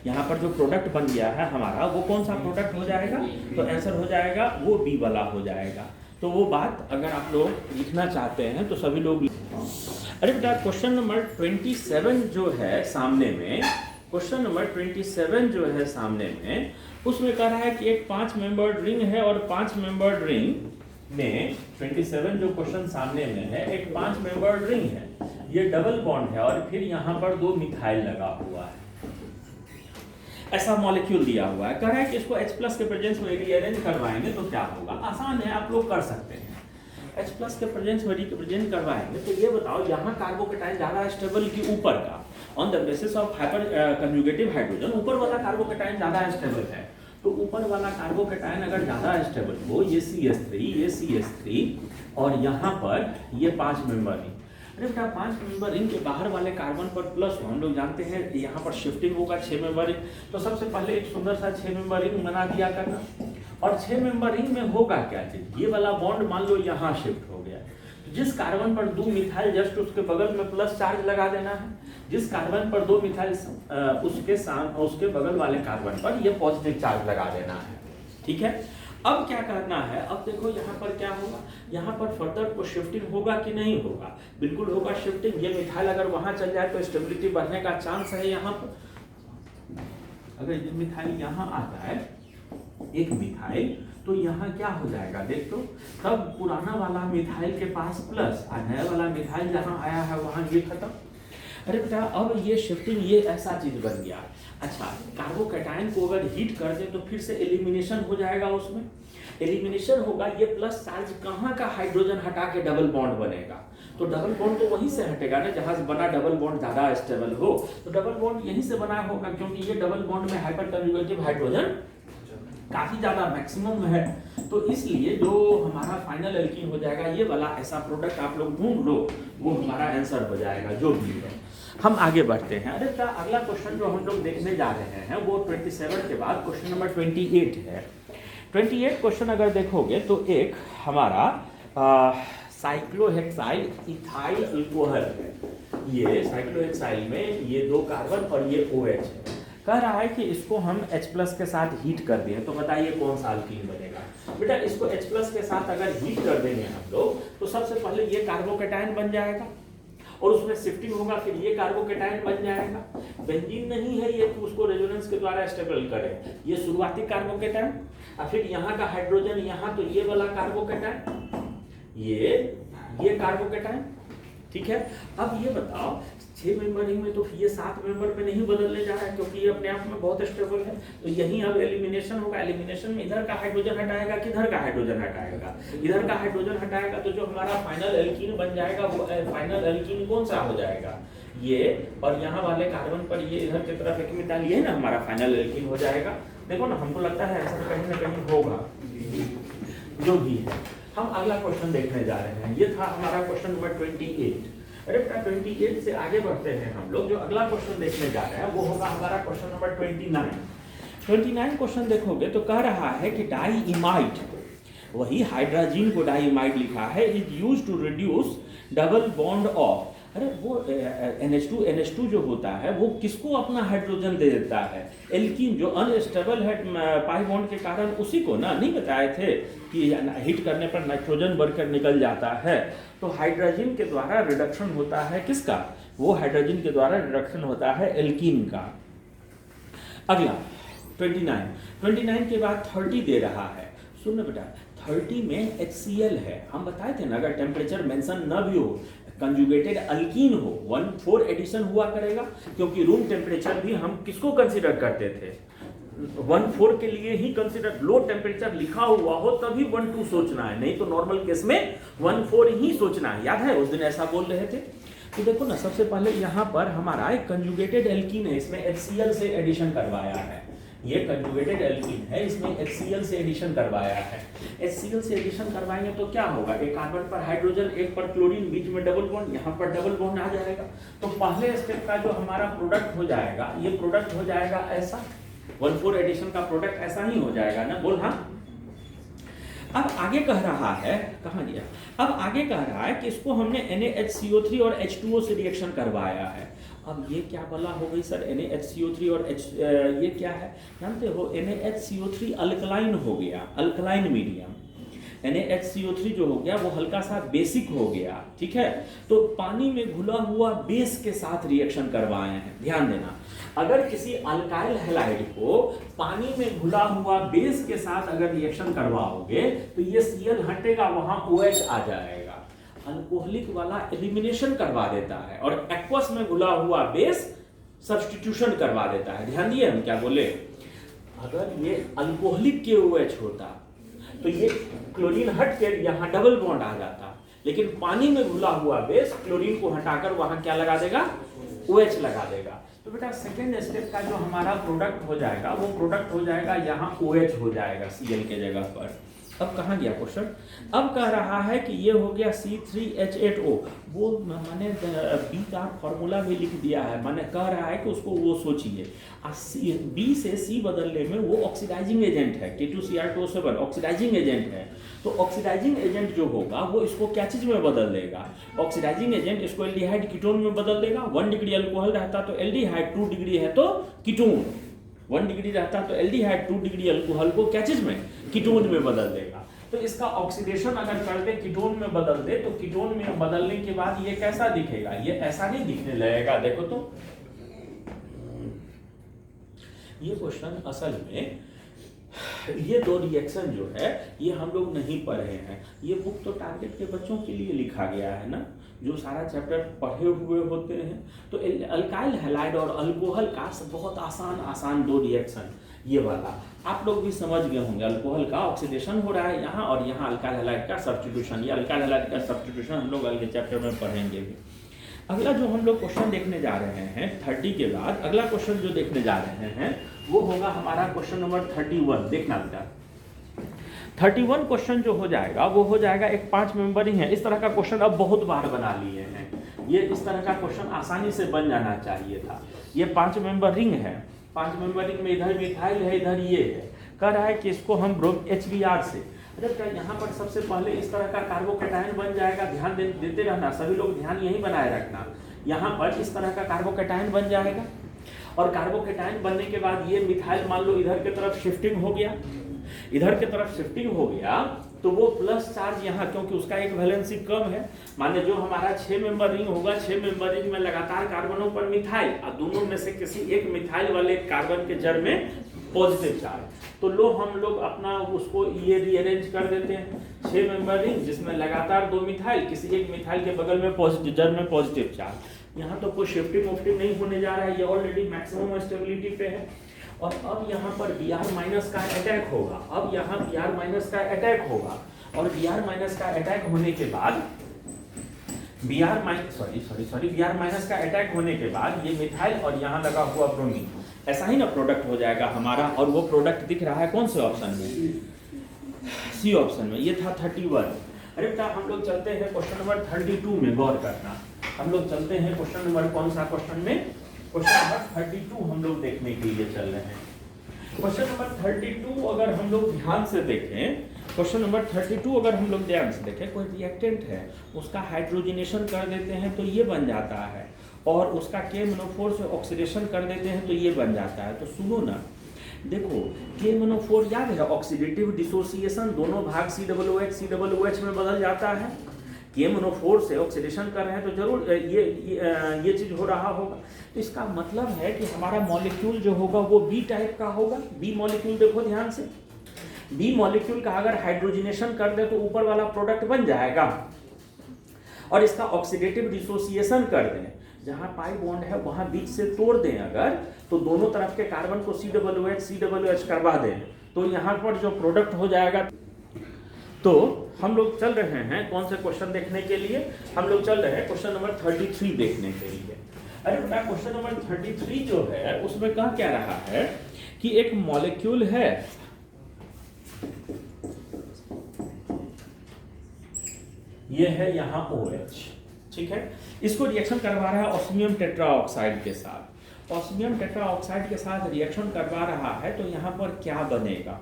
यहाँ पर जो प्रोडक्ट बन गया है हमारा वो कौन सा प्रोडक्ट हो जाएगा? तो आंसर हो जाएगा वो बी वाला हो जाएगा। तो वो बात अगर आप लोग लिखना चाहते हैं तो सभी लोग। अरे बेटा क्वेश्चन नंबर 27 जो है सामने में, क्वेश्चन नंबर 27 जो है सामने में, उसमें कह रहा है कि एक 5 मेंबर्ड रिंग है और 5 मेंबर्ड रिंग में 27 जो क्वेश्चन सामने में है, एक 5 मेंबर्ड रिंग है, ये डबल बॉन्ड है और फिर यहाँ पर 2 मिथाइल लगा हुआ है। ऐसा मॉलिक्यूल दिया हुआ है, कह रहा है कि इसको H+ के प्रेजेंस में रीअरेंज करवाएंगे तो क्या होगा? आसान है, आप लोग कर सकते हैं। H+ के प्रेजेंस में रीअरेंज करवाएंगे तो ये बताओ यहाँ कार्बोकेटाइन ज्यादा स्टेबल कि ऊपर का? On the basis of hyper conjugative hydrogen ऊपर वाला कार्बोकेटाइन ज्यादा स्टेबल है। तो ऊपर वाला कार्बोकेटाइन अगर ज्यादा स्टेबल हो, ये CH3 और यहाँ पर ये 5 मेंबर रिंग। अरे बेटा 5 मेंबर रिंग के बाहर वाले कार्बन पर प्लस हो, हम लोग जानते हैं यहाँ पर शिफ्टिंग होगा 6 मेंबर रिंग। तो सबसे पहले एक सुंदर सा 6 मेंबर रिंग बना दिया करना। और 6 मेंबर रिंग में होगा क्या चीज? ये वाला बॉन्ड मान लो यहाँ शिफ्ट हो गया, जिस कार्बन पर 2 मिथाइल जस्ट उसके बगल में प्लस चार्ज लगा देना है, जिस कार्बन पर 2 मिथाइल उसके बगल वाले कार्बन पर ये पॉजिटिव चार्ज लगा देना है। ठीक है, अब क्या करना है? अब देखो यहाँ पर क्या होगा, यहाँ पर फर्दर को शिफ्टिंग होगा कि नहीं होगा? बिल्कुल होगा शिफ्टिंग। ये मिथाइल अगर वहां चल जाए तो स्टेबिलिटी बढ़ने का चांस है। यहाँ पर अगर ये मिथाइल यहाँ आता है, एक मिथाइल, तो यहाँ क्या हो जाएगा देख तो, तब पुराना वाला मिथाइल के पास प्लस और नया वाला मिथाइल जहाँ आया है वहाँ ये खत्म। अरे बेटा अब ये शिफ्टिंग ये ऐसा चीज बन गया। अच्छा, कार्बोकेटाइन को अगर हीट कर दें तो फिर से एलिमिनेशन हो जाएगा, उसमें एलिमिनेशन होगा। ये प्लस चार्ज कहाँ का हाइड्रोजन हटा के डबल बॉन्ड बनेगा? तो डबल बॉन्ड तो वहीं से हटेगा ना जहाँ से बना डबल बॉन्ड ज्यादा स्टेबल हो। तो डबल बॉन्ड यहीं से बना होगा, क्योंकि ये डबल बॉन्ड में हाइपर कंजुगेटिव हाइड्रोजन काफी ज्यादा मैक्सिमम है। तो इसलिए जो हमारा फाइनल एल्कीन हो जाएगा ये वाला, ऐसा प्रोडक्ट आप लोग ढूंढ लो, वो हमारा आंसर हो जाएगा जो भी है। हम आगे बढ़ते हैं। अरे अगला क्वेश्चन जो हम लोग देखने जा रहे हैं वो 27 के बाद क्वेश्चन नंबर 28 है। 28 क्वेश्चन अगर देखोगे तो एक हमारा साइक्लोहेक्साइल इथाइल अल्कोहल है। ये साइक्लोहेक्साइल में ये 2 कार्बन और ये OH है। कह रहा है कि इसको हम H+ के साथ हीट कर दें तो बताइए कौन सा अल्कीन बनेगा? बेटा इसको H+ के साथ अगर हीट कर देंगे हम लोग तो सबसे पहले ये कार्बोकेटाइन बन जाएगा और उसमें शिफ्टिंग होगा, फिर ये कार्बोकेटाइन बन जाएगा। बेंजीन नहीं है ये, तो उसको रेजोनेंस के द्वारा स्टेबल करें। ये शुरुआती कार्बोकेटाइन और फिर यहाँ का हाइड्रोजन यहाँ, तो ये वाला कार्बोकेटाइन, ये कार्बोकेटाइन। ठीक है, अब ये बताओ 6 मेंबर रिंग में तो ये 7 मेंबर पे नहीं बदलने जा रहा है, क्योंकि ये अपने आप में बहुत स्टेबल है। तो यहीं अब एलिमिनेशन होगा। एलिमिनेशन में इधर का हाइड्रोजन हटाएगा, किधर का हाइड्रोजन हटाएगा? इधर का हाइड्रोजन हटाएगा, तो जो हमारा फाइनल एल्कीन बन जाएगा वो फाइनल एल्कीन कौन सा हो जाएगा? ये, और यहाँ वाले कार्बन पर ये इधर की तरफ एक मिथाइल, ये ना हमारा फाइनल एल्कीन हो जाएगा। देखो ना, हमको लगता है ऐसा कहीं ना कहीं होगा। जो भी है, हम अगला क्वेश्चन देखने जा रहे हैं। ये था हमारा क्वेश्चन नंबर 28। अरे बेटा 28 से आगे बढ़ते हैं हम लोग। जो अगला क्वेश्चन देखने जा रहे हैं वो होगा हमारा क्वेश्चन नंबर 29। 29 क्वेश्चन देखोगे तो कह रहा है कि डाइइमाइड, वही हाइड्रोजन को डाइइमाइड लिखा है, is used to reduce double bond of. अरे वो NH2 जो होता है वो किसको अपना हाइड्रोजन दे देता है? एल्कीन जो अनस्टेबल है पाई बॉन्ड के कारण, उसी को ना। नहीं बताए थे कि हीट करने पर नाइट्रोजन बढ़कर निकल जाता है, तो हाइड्रोजन के द्वारा रिडक्शन होता है किसका? वो हाइड्रोजन के द्वारा रिडक्शन होता है एल्कीन का। अगला 29 के बाद 30 दे रहा है। सुन बेटा 30 में HCl है। हम बताए थे ना, अगर टेम्परेचर मेंशन न भी हो, कंजुगेटेड अल्कीन हो, 1,4 एडिशन हुआ करेगा, क्योंकि रूम टेम्परेचर भी हम किसको कंसीडर करते थे? 1,4 के लिए ही कंसीडर, लो टेम्परेचर लिखा हुआ हो तभी 1,2 सोचना है, नहीं तो नॉर्मल केस में 1,4 ही सोचना है। याद है उस दिन ऐसा बोल रहे थे। तो देखो ना, सबसे पहले यहाँ पर हमारा एक कंजुगेटेड एल्कीन है, इसमें HCl से एडिशन करवाया है। ये कंजुगेटेड एल्कीन है, इसमें HCl से एडिशन करवाया है। HCl से एडिशन करवाएंगे तो क्या होगा, एक कार्बन पर हाइड्रोजन, एक पर क्लोरीन, बीच में डबल बॉन्ड, यहाँ पर डबल बॉन्ड आ जाएगा। तो पहले स्टेप का जो हमारा प्रोडक्ट हो जाएगा, ये प्रोडक्ट हो जाएगा ऐसा, 1,4 एडिशन का प्रोडक्ट ऐसा ही हो जाएगा ना, बोल हाँ। अब आगे कह रहा है, कहाँ गया, अब आगे कह रहा है कि इसको हमने NaHCO3 और H2O से रिएक्शन करवाया है। अब ये क्या बला हो गई सर, NaHCO3 और ये क्या है जानते हो, NaHCO3 अल्कलाइन हो गया, अल्कलाइन मीडियम। NaHCO3 जो हो गया वो हल्का सा बेसिक हो गया, ठीक है। तो पानी में घुला हुआ बेस के साथ रिएक्शन करवाए हैं, ध्यान देना। अगर किसी अल्काइल हैलाइड को पानी में घुला हुआ बेस के साथ अगर रिएक्शन करवाओगे तो ये Cl हटेगा, वहां OH आ जाएगा। अल्कोहलिक वाला एलिमिनेशन करवा देता है और एक्वस में घुला हुआ बेस सब्स्टिट्यूशन करवा देता है। ध्यान दिए हम क्या बोले, अगर ये अल्कोहलिक के OH होता तो ये क्लोरीन हट के यहाँ डबल बॉन्ड आ जाता, लेकिन पानी में घुला हुआ बेस क्लोरीन को हटाकर वहां क्या लगा देगा, OH लगा देगा। तो बेटा सेकेंड स्टेप का जो हमारा प्रोडक्ट हो जाएगा वो प्रोडक्ट हो जाएगा यहाँ OH हो जाएगा Cl के जगह पर। अब कहाँ गया क्वेश्चन, अब कह रहा है कि ये हो गया C3H8O, वो मैंने बी का फॉर्मूला भी लिख दिया है, मैंने कह रहा है कि उसको वो सोचिए। बी से C बदलने में वो ऑक्सीडाइजिंग एजेंट है, K2Cr2O7 ऑक्सीडाइजिंग एजेंट है। तो ऑक्सीडाइजिंग एजेंट जो होगा वो इसको क्या चीज में बदल देगा, ऑक्सीडाइजिंग एजेंट इसको एल्डिहाइड कीटोन में बदल देगा। 1 डिग्री अल्कोहल रहता तो एल्डिहाइड, 2 डिग्री है तो कीटोन, 1 डिग्री रहता तो एल्डिहाइड, 2 डिग्री अल्कोहल को क्या चीज में, कीटोन में बदल देगा। तो इसका ऑक्सीडेशन अगर कर दे, कीटोन में बदल दे, तो कीटोन में बदलने के बाद ये कैसा दिखेगा, ये ऐसा नहीं दिखने लगेगा। देखो तो ये क्वेश्चन असल में ये दो रिएक्शन जो है ये हम लोग नहीं पढ़े हैं, ये बुक तो टारगेट के बच्चों के लिए लिखा गया है ना, जो सारा चैप्टर पढ़े हुए होते हैं। तो अल्काइल हैलाइड और अल्कोहल का बहुत आसान दो रिएक्शन, ये वाला आप लोग भी समझ गए होंगे। अल्कोहल का ऑक्सीडेशन हो रहा है यहाँ, और यहाँ अल्काइल हैलाइड का सब्स्टिट्यूशन। ये अल्काइल हैलाइड का सब्स्टिट्यूशन हम लोग अगले चैप्टर में पढ़ेंगे भी। अगला जो हम लोग क्वेश्चन देखने जा रहे हैं 30 के बाद, अगला क्वेश्चन जो देखने जा रहे हैं वो होगा हमारा क्वेश्चन नंबर 31। देखना बेटा, 31 क्वेश्चन जो हो जाएगा वो हो जाएगा एक 5 मेंबर ही है। इस तरह का क्वेश्चन अब बहुत बार बना लिए हैं, ये इस तरह का क्वेश्चन आसानी से बन जाना चाहिए था। ये 5 मेंबर रिंग है, 5 मेंबर रिंग में इधर मिथाइल है, इधर ये है। कह रहा है कि इसको हम HBr से, अरे क्या यहाँ पर सबसे पहले इस तरह का कार्बोकैटायन बन जाएगा। ध्यान देते रहना, सभी लोग ध्यान यही बनाए रखना। यहाँ पर इस तरह का कार्बोकैटायन बन जाएगा, और कार्बोकैटायन बनने के बाद ये मिथाइल मान लो इधर की तरफ शिफ्टिंग हो गया, इधर की तरफ शिफ्टिंग हो गया तो वो प्लस चार्ज यहाँ, क्योंकि उसका एक वैलेंसी कम है, माने जो हमारा 6 मेंबर रिंग होगा, 6 मेंबर रिंग में लगातार कार्बनों पर मिथाइल, और दोनों में से किसी एक मिथाइल वाले कार्बन के जड़ में पॉजिटिव चार्ज। तो लो हम लोग अपना उसको ये रीअरेंज कर देते हैं, 6 मेंबर रिंग जिसमें लगातार 2 मिथाइल, किसी एक मिथाइल के बगल में पॉजिटिव, जड़ में पॉजिटिव चार्ज। यहाँ तो कोई शिफ्टिंग वोफ्टिंग नहीं होने जा रहा है, ये ऑलरेडी मैक्सिमम स्टेबिलिटी पे है। और अब यहाँ पर Br- का अटैक होगा, अब यहाँ Br- का अटैक होगा, और Br- का अटैक होने के बाद Br- का अटैक होने के बाद ये मिथाइल और यहाँ लगा हुआ ब्रोमीन, ऐसा ही ना प्रोडक्ट हो जाएगा हमारा। और वो प्रोडक्ट दिख रहा है कौन से ऑप्शन में, सी ऑप्शन में। ये था 31। अरे बेटा हम लोग चलते हैं क्वेश्चन नंबर 32 में, गौर करना। हम लोग चलते हैं क्वेश्चन नंबर कौन सा क्वेश्चन में, क्वेश्चन नंबर 32 हम लोग देखने के लिए चल रहे हैं। क्वेश्चन नंबर 32 अगर हम लोग ध्यान से देखें, क्वेश्चन नंबर 32 अगर हम लोग ध्यान से देखें, कोई रिएक्टेंट है उसका हाइड्रोजनेशन कर देते हैं तो ये बन जाता है, और उसका K-MnO4 से ऑक्सीडेशन कर देते हैं तो ये बन जाता है। तो सुनो ना, देखो K-MnO4 याद है, ऑक्सीडेटिव डिसोसिएशन, दोनों भाग COOH में बदल जाता है। K-MnO4 से ऑक्सीडेशन कर रहे हैं तो जरूर ये चीज हो रहा होगा। तो इसका मतलब है कि हमारा मॉलिक्यूल जो होगा वो बी टाइप का होगा। बी मॉलिक्यूल देखो ध्यान से, बी मॉलिक्यूल का अगर हाइड्रोजनेशन कर दे तो ऊपर वाला प्रोडक्ट बन जाएगा। और इसका ऑक्सीडेटिव डिसोसिएशन कर दें, जहां पाई बॉन्ड है वहां बीच से तोड़ दें अगर, तो दोनों तरफ के कार्बन को COOH करवा दें, तो यहाँ पर जो प्रोडक्ट हो जाएगा। तो हम लोग चल रहे हैं कौन से क्वेश्चन देखने के लिए, हम लोग चल रहे हैं क्वेश्चन नंबर 33 देखने के लिए। अरे बेटा क्वेश्चन नंबर 33 जो है उसमें कहा क्या रहा है कि एक मॉलिक्यूल है, ये है यहाँ OH, ठीक है, इसको रिएक्शन करवा रहा है ऑस्मियम टेट्राऑक्साइड के साथ, ऑस्मियम टेट्राऑक्साइड के साथ रिएक्शन करवा रहा है, तो यहाँ पर क्या बनेगा।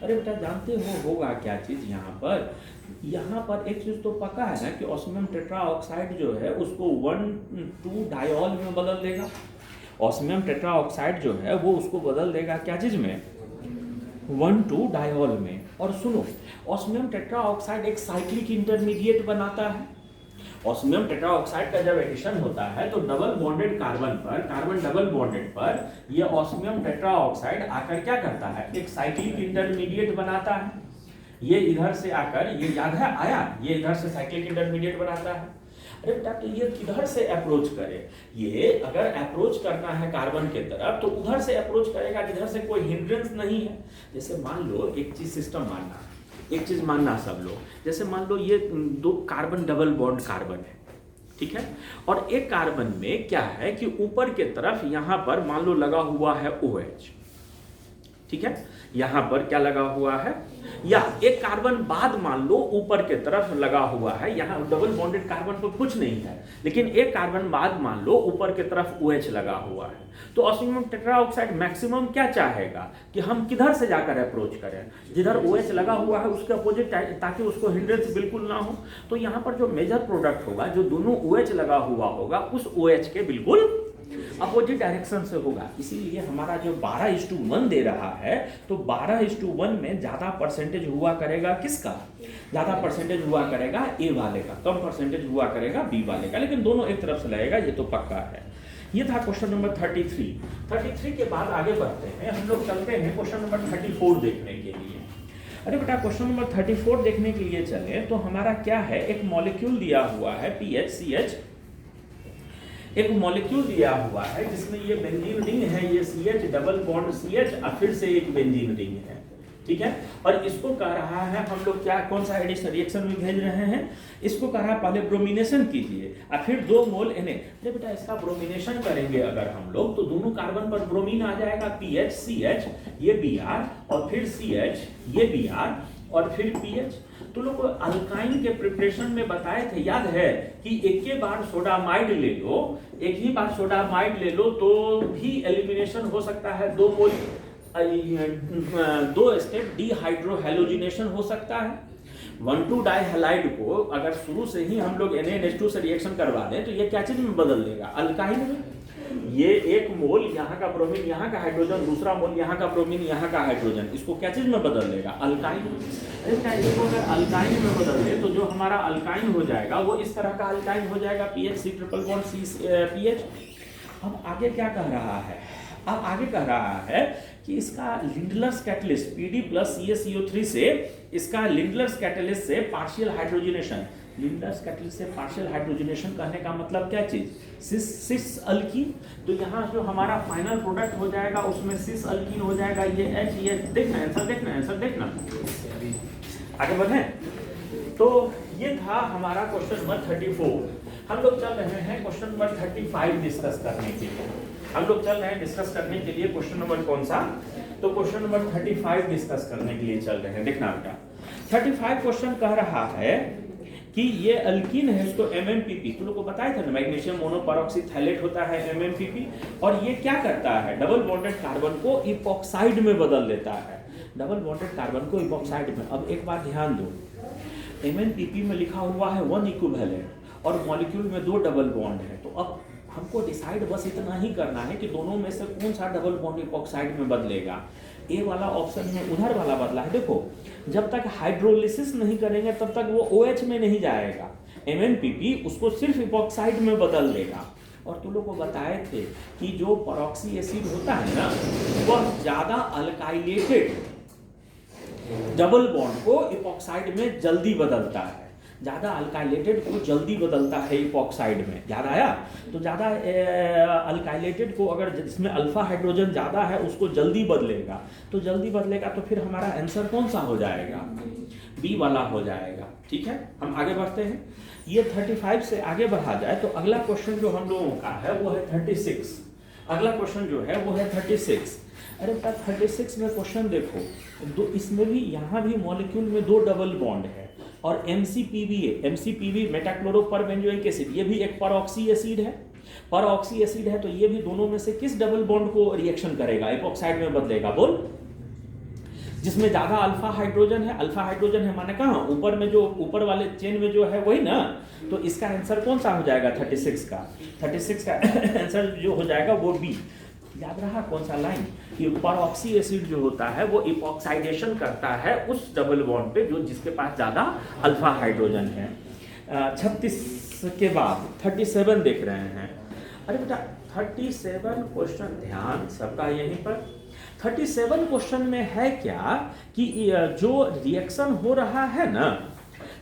अरे बेटा जानते होगा क्या चीज यहाँ पर एक चीज तो पक्का है ना कि ऑस्मियम टेट्राऑक्साइड जो है उसको 1,2 डायोल में बदल देगा। ऑस्मियम टेट्राऑक्साइड जो है वो उसको बदल देगा क्या चीज में, 1,2 डायोल में। और सुनो, ऑस्मियम टेट्राऑक्साइड एक साइक्लिक इंटरमीडिएट बनाता है। ऑस्मियम टेट्राऑक्साइड का जब एडिशन होता है तो double bonded carbon double bonded पर ये ऑस्मियम टेट्राऑक्साइड आकर क्या करता है, एक साइक्लिक इंटरमीडिएट बनाता है। ये इधर से आकर, ये याद है आया, ये इधर से साइक्लिक इंटरमीडिएट बनाता है। अरे बेटा तो ये किधर से अप्रोच करे, ये अगर अप्रोच करना है कार्बन के तरफ तो उधर से अप्रोच करेगा जिधर से कोई हिंड्रेंस नहीं है। जैसे मान लो एक चीज सिस्टम मानना, एक चीज मानना सब लोग, जैसे मान लो ये 2 कार्बन डबल बॉन्ड कार्बन है, ठीक है, और एक कार्बन में क्या है कि ऊपर के तरफ यहां पर मान लो लगा हुआ है OH, ठीक है, यहां पर क्या लगा हुआ है, या एक कार्बन बाद मान लो ऊपर के तरफ लगा हुआ है, यहाँ डबल बॉन्डेड कार्बन तो कुछ नहीं है, लेकिन एक कार्बन बाद मान लो ऊपर के तरफ OH लगा हुआ है। तो ऑस्मियम टेट्राऑक्साइड मैक्सिमम क्या चाहेगा कि हम किधर से जाकर अप्रोच करें, जिधर OH लगा हुआ है उसके अपोजिट, ताकि उसको हिंड्रेंस बिल्कुल ना हो। तो यहाँ पर जो मेजर प्रोडक्ट होगा, जो दोनों OH लगा हुआ होगा, उस OH के बिल्कुल अपोजिट डायरेक्शन से होगा। इसीलिए हमारा जो 12:1 दे रहा है, तो 12:1 में ज्यादा परसेंटेज हुआ करेगा किसका, ज्यादा परसेंटेज हुआ करेगा A वाले का, कम परसेंटेज हुआ करेगा B वाले का, लेकिन दोनों एक तरफ से लगेगा, ये तो पक्का है। ये था क्वेश्चन नंबर 33 के बाद आगे बढ़ते हैं, हम लोग चलते हैं क्वेश्चन नंबर 34 देखने के लिए। अरे बेटा क्वेश्चन नंबर 34 देखने के लिए चले तो हमारा क्या है, एक मॉलिक्यूल दिया हुआ है PHCH, एक मॉलिक्यूल दिया हुआ है जिसमें ये बेंजीन रिंग है, ये CH डबल बॉन्ड CH और फिर से एक बेंजीन रिंग है, ठीक है, और इसको कह रहा है हम लोग क्या, कौन सा एडिशन रिएक्शन में भेज रहे हैं, इसको कह रहा है पहले ब्रोमिनेशन कीजिए और फिर 2 मोल Na। अरे बेटा इसका ब्रोमिनेशन करेंगे अगर हम लोग तो दोनों कार्बन पर ब्रोमीन आ जाएगा, PHCH ये Br और फिर CH ये Br और फिर PH। तो लोग अल्काइन के प्रिपरेशन में बताए थे, याद है कि एक ही बार सोडामाइड ले लो, एक ही बार सोडामाइड ले लो तो भी एलिमिनेशन हो सकता है, 2 मोल 2 स्टेप डिहाइड्रोहेलोजिनेशन हो सकता है। 1,2 डाइहैलाइड को अगर शुरू से ही हम लोग NaNH2 से रिएक्शन करवा दें तो ये क्या चीज में बदल देगा, अल्काइन में। ये 1 मोल यहाँ का ब्रोमीन यहाँ का हाइड्रोजन, दूसरा मोल यहाँ का ब्रोमीन यहाँ का हाइड्रोजन, इसको क्या चीज में बदल देगा, अल्काइन। इसको अगर अल्काइन में बदल दे तो जो हमारा अल्काइन हो जाएगा वो इस तरह का अल्काइन हो जाएगा, PHC ट्रिपल बॉन्ड CH। अब आगे क्या कह रहा है, अब आगे कह रहा है कि इसका Lindlar's catalyst PD plus CaCO3 से, इसका लिंडलर्स कैटलिस्ट से पार्शियल हाइड्रोजनेशन, लिंडलर्स कैटलिस्ट से पार्शियल हाइड्रोजनेशन कहने का मतलब क्या चीज, सिस अल्कीन। तो यहाँ जो हमारा फाइनल प्रोडक्ट हो जाएगा उसमें सिस अल्कीन हो जाएगा, ये H, ये देखना आंसर देखना। आगे बढ़े तो ये था हमारा क्वेश्चन नंबर 34। हम लोग चल रहे हैं क्वेश्चन नंबर 35 डिस्कस करने के लिए, हम लोग चल रहे हैं डिस्कस करने के लिए क्वेश्चन नंबर कौन सा, तो क्वेश्चन नंबर 35 डिस्कस करने के लिए चल रहे हैं। देखना बेटा 35 क्वेश्चन कह रहा है कि ये अल्कीन है, इसको MMPP, तुम लोग को बताया था ना, मैग्नीशियम मोनोपेरोक्सीथैलेट होता है MMPP, और ये क्या करता है, डबल बॉन्डेड कार्बन को इपॉक्साइड में बदल देता है, डबल बॉन्डेड कार्बन को इपॉक्साइड में। अब एक बार ध्यान दो, MMPP में लिखा हुआ है 1 इक्विवेलेंट और मॉलिक्यूल में 2 डबल बॉन्ड है, तो अब हमको डिसाइड बस इतना ही करना है कि दोनों में से कौन सा डबल बॉन्ड इपॉक्साइड में बदलेगा। ए वाला ऑप्शन में उधर वाला बदला है, देखो जब तक हाइड्रोलिसिस नहीं करेंगे तब तक वो OH में नहीं जाएगा, MMPP उसको सिर्फ इपॉक्साइड में बदल देगा। और तुम लोग को बताए थे कि जो परऑक्सी एसिड होता है ना, वह ज्यादा अल्काइलेटेड डबल बॉन्ड को इपॉक्साइड में जल्दी बदलता है, ज़्यादा अल्काइलेटेड को जल्दी बदलता है इपॉक्साइड में, याद आया? तो ज़्यादा अल्काइलेटेड को अगर जिसमें अल्फा हाइड्रोजन ज़्यादा है उसको जल्दी बदलेगा, तो जल्दी बदलेगा तो फिर हमारा आंसर कौन सा हो जाएगा? बी वाला हो जाएगा। ठीक है, हम आगे बढ़ते हैं। ये 35 से आगे बढ़ा जाए तो अगला क्वेश्चन जो हम लोगों का है वो है 36। अगला क्वेश्चन जो है वो है 36। अरे 36 में क्वेश्चन देखो, दो इसमें भी यहाँ भी मॉलिक्यूल में 2 डबल बॉन्ड है और MCPV मेटाक्लोरोपरबेंजोइक एसिड, ये भी एक परऑक्सी एसिड है। परऑक्सी एसिड है तो ये भी दोनों में से किस डबल बॉन्ड को रिएक्शन करेगा, इपॉक्साइड में बदलेगा? बोल। जिसमें ज्यादा अल्फा हाइड्रोजन है, अल्फा हाइड्रोजन है माने कहाँ? ऊपर में, जो ऊपर वाले चेन में जो है वही ना। तो इसका आंसर कौन सा हो जाएगा 36 का? 36 का आंसर जो हो जाएगा वो बी। याद रहा कौन सा लाइन? कि परऑक्सी एसिड जो होता है वो इपॉक्साइडेशन करता है उस डबल बॉन्ड पे जो जिसके पास ज्यादा अल्फा हाइड्रोजन है। 36 के बाद 37 देख रहे हैं। अरे बेटा 37 क्वेश्चन, ध्यान सबका यहीं पर। 37 क्वेश्चन में है क्या कि जो रिएक्शन हो रहा है ना,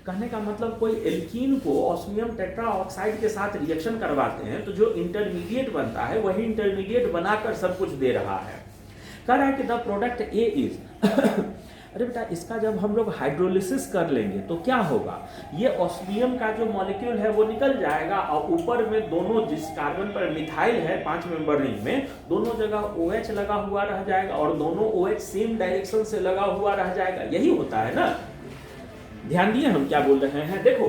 कहने का मतलब कोई एल्कीन को ऑस्मियम टेट्राऑक्साइड के साथ रिएक्शन करवाते हैं तो जो इंटरमीडिएट बनता है वही इंटरमीडिएट बनाकर सब कुछ दे रहा है। कह रहा है कि द प्रोडक्ट ए इज अरे बेटा इसका जब हम लोग हाइड्रोलिसिस कर लेंगे तो क्या होगा? ये ऑस्मियम का जो मॉलिक्यूल है वो निकल जाएगा और ऊपर में दोनों, जिस कार्बन पर मिथाइल है 5 मेंबर रिंग में, दोनों जगह OH लगा हुआ रह जाएगा और दोनों OH सेम डायरेक्शन से लगा हुआ रह जाएगा। यही होता है ना। ध्यान दिए हम क्या बोल रहे हैं? देखो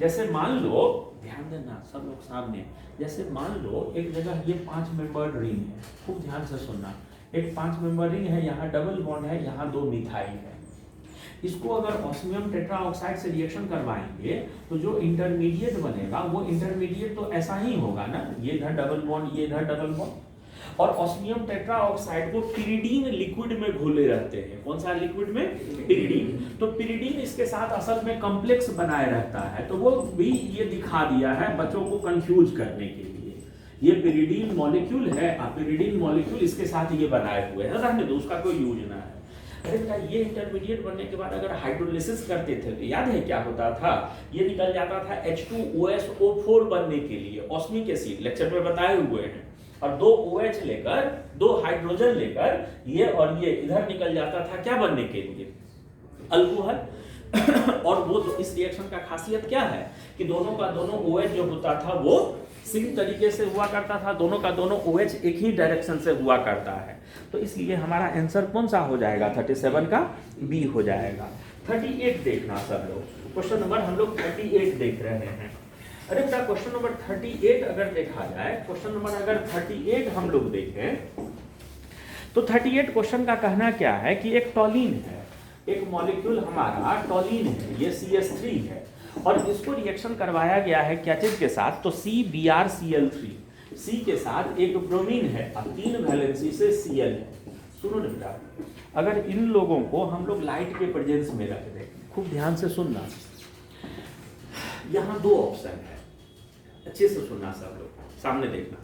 जैसे मान लो, ध्यान देना सब लोग सामने, जैसे मान लो एक जगह ये 5 मेंबर रिंग है, खूब ध्यान से सुनना। एक 5 मेंबर रिंग है, यहाँ डबल बॉन्ड है, यहाँ 2 मिथाइल है। इसको अगर ऑस्मियम टेट्राऑक्साइड से रिएक्शन करवाएंगे तो जो इंटरमीडिएट बनेगा वो इंटरमीडिएट तो ऐसा ही होगा ना, ये इधर डबल बॉन्ड, ये इधर डबल बॉन्ड। और ऑस्मियम टेट्राऑक्साइड को पिरिडीन लिक्विड में घोले रहते हैं। कौन सा लिक्विड में? पिरिडीन। तो पिरिडीन इसके साथ असल में कॉम्प्लेक्स बनाए रहता है, तो वो भी ये दिखा दिया है बच्चों को कंफ्यूज करने के लिए। ये पिरिडीन मॉलिक्यूल है, पिरिडीन मॉलिक्यूल इसके साथ ये बनाए हुए हैं, रहने दो, उसका कोई यूज ना है। अरे बेटा ये इंटरमीडिएट बनने के बाद अगर हाइड्रोलिसिस करते थे तो याद है क्या होता था? ये निकल जाता था H2OSO4 बनने के लिए ऑस्मिक एसिड, लेक्चर में बताए हुए हैं, और 2 OH लेकर, 2 हाइड्रोजन लेकर ये और ये इधर निकल जाता था क्या बनने के लिए? अल्कोहल। और वो इस रिएक्शन का खासियत क्या है कि दोनों का दोनों OH जो होता था वो सेम तरीके से हुआ करता था, दोनों का दोनों OH एक ही डायरेक्शन से हुआ करता है। तो इसलिए हमारा आंसर कौन सा हो जाएगा? 37 का बी हो जाएगा। 38 देखना सब लोग, क्वेश्चन नंबर हम लोग 38 देख रहे हैं। अरे बेटा क्वेश्चन नंबर 38 अगर देखा जाए, क्वेश्चन नंबर अगर 38 हम लोग देखें तो 38 क्वेश्चन का कहना क्या है कि एक टॉलिन है, एक मॉलिक्यूल हमारा टॉलिन है, ये CH3 है और इसको रिएक्शन करवाया गया है क्या चीज के साथ? तो CBrCl3, C के साथ एक ब्रोमीन है और 3 वैलेंसी से Cl है। सुनो ना बेटा, अगर इन लोगों को हम लोग लाइट के प्रेजेंस में रख दें, खूब ध्यान से सुनना, यहाँ 2 ऑप्शन है, अच्छे से सुनना सब लोग, सामने देखना।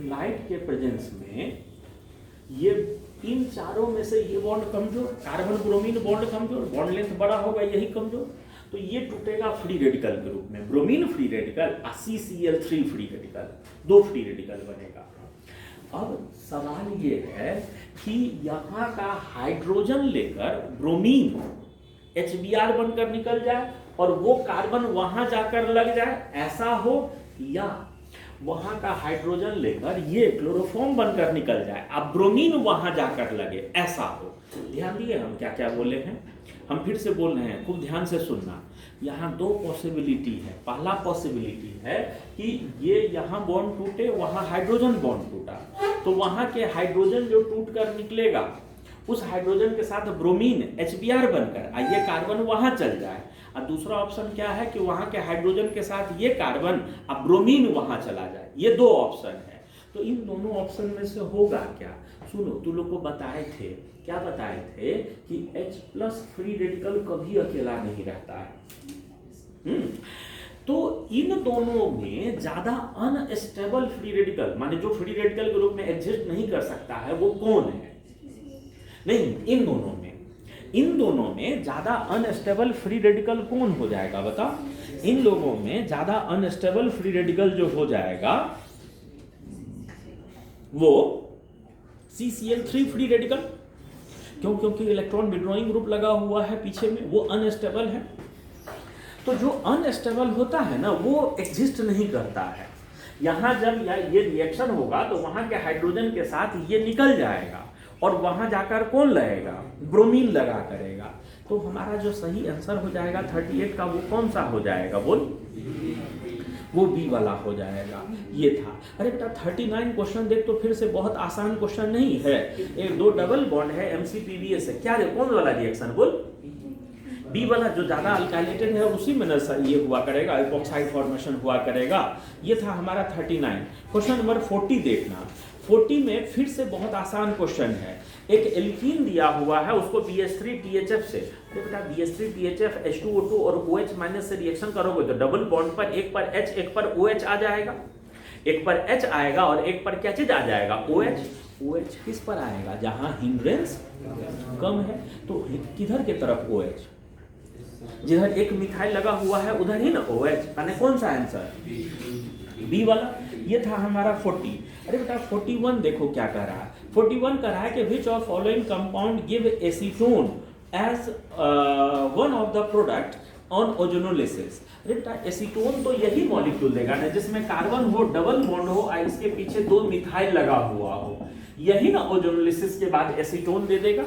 लाइट के प्रेजेंस में ये इन चारों में से ये बॉन्ड कमजोर, कार्बन ब्रोमीन बॉन्ड कमजोर, बॉन्ड लेंथ बड़ा होगा यही कमजोर, तो ये टूटेगा फ्री रेडिकल के रूप में, bromine free radical, CCl3 free radical, 2 free radical बनेगा। अब सवाल ये है कि यहाँ का हाइड्रोजन लेकर ब्रोमीन HBr बनकर निकल जाए और वो कार्बन वहां जाकर लग जाए, ऐसा हो, या वहां का हाइड्रोजन लेकर ये क्लोरोफॉर्म बनकर निकल जाए, अब ब्रोमीन वहां जाकर लगे, ऐसा हो। ध्यान दिए हम क्या क्या बोले हैं? हम फिर से बोल रहे हैं, खूब ध्यान से सुनना। यहाँ 2 पॉसिबिलिटी है। पहला पॉसिबिलिटी है कि ये यहाँ बॉन्ड टूटे, वहाँ हाइड्रोजन बॉन्ड टूटा, तो वहाँ के हाइड्रोजन जो टूट कर निकलेगा उस हाइड्रोजन के साथ ब्रोमीन HBr बनकर ये कार्बन वहाँ चल जाए। और दूसरा ऑप्शन क्या है कि वहाँ के हाइड्रोजन के साथ ये कार्बन अब ब्रोमीन वहाँ चला जाए। ये 2 ऑप्शन है। तो इन दोनों ऑप्शन में से होगा क्या? सुनो, तू लोग को बताए थे, क्या बताए थे कि H+ फ्री रेडिकल कभी अकेला नहीं रहता है। तो इन दोनों में ज्यादा अनस्टेबल फ्री रेडिकल, माने जो फ्री रेडिकल के रूप में एग्जिस्ट नहीं कर सकता है, वो कौन है? नहीं, इन दोनों में इन दोनों में ज्यादा अनस्टेबल फ्री रेडिकल कौन हो जाएगा बताओ? इन लोगों में ज्यादा अनस्टेबल फ्री रेडिकल जो हो जाएगा वो CCl3 फ्री रेडिकल। क्यों? क्योंकि इलेक्ट्रॉन विड्रॉइंग ग्रुप लगा हुआ है पीछे में, वो अनस्टेबल है। तो जो अनस्टेबल होता है ना वो एग्जिस्ट नहीं करता है। यहां जब ये रिएक्शन होगा तो वहां के हाइड्रोजन के साथ ये निकल जाएगा और वहां जाकर कौन लगेगा? ब्रोमीन लगा करेगा। तो हमारा जो सही आंसर हो जाएगा 38 का, वो कौन सा हो जाएगा बोल? वो बी वाला हो जाएगा। ये था। अरे बेटा 39 क्वेश्चन देख तो फिर से बहुत आसान क्वेश्चन नहीं है। एक दो डबल बॉन्ड है MCPBA से, क्या कौन वाला रिएक्शन बोल? बी वाला, जो ज्यादा अल्काइलेटेड है उसी में ये हुआ करेगा, एपॉक्साइड फॉर्मेशन हुआ करेगा। ये था हमारा 39। क्वेश्चन नंबर 40 देखना। 40 में फिर से बहुत आसान क्वेश्चन है। एक एल्कीन दिया हुआ है, उसको BH3THF से, अरे बेटा BH3THF H2O2 और OH माइनस से रिएक्शन करोगे तो डबल बॉन्ड पर एक पर H एक पर OH आ जाएगा। एक पर H आएगा और एक पर क्या चीज आ जाएगा? OH। OH किस पर आएगा? जहां हिंड्रेंस कम है। तो किधर के तरफ OH? जिधर एक मिथाइल लगा हुआ है उधर ही ना OH। यानी कौन सा आंसर? बी वाला। ये था हमारा 40। अरे बेटा 41 देखो क्या कह रहा है। 41 कह रहा है कि which of following compound give acetone as one of the product on ozonolysis. अरे बेटा एसीटोन तो यही मॉलिक्यूल देगा ना जिसमें कार्बन हो, डबल बॉन्ड हो और इसके पीछे दो मिथाइल लगा हुआ हो। यही ना ओजोनोलिसिस के बाद एसीटोन दे देगा।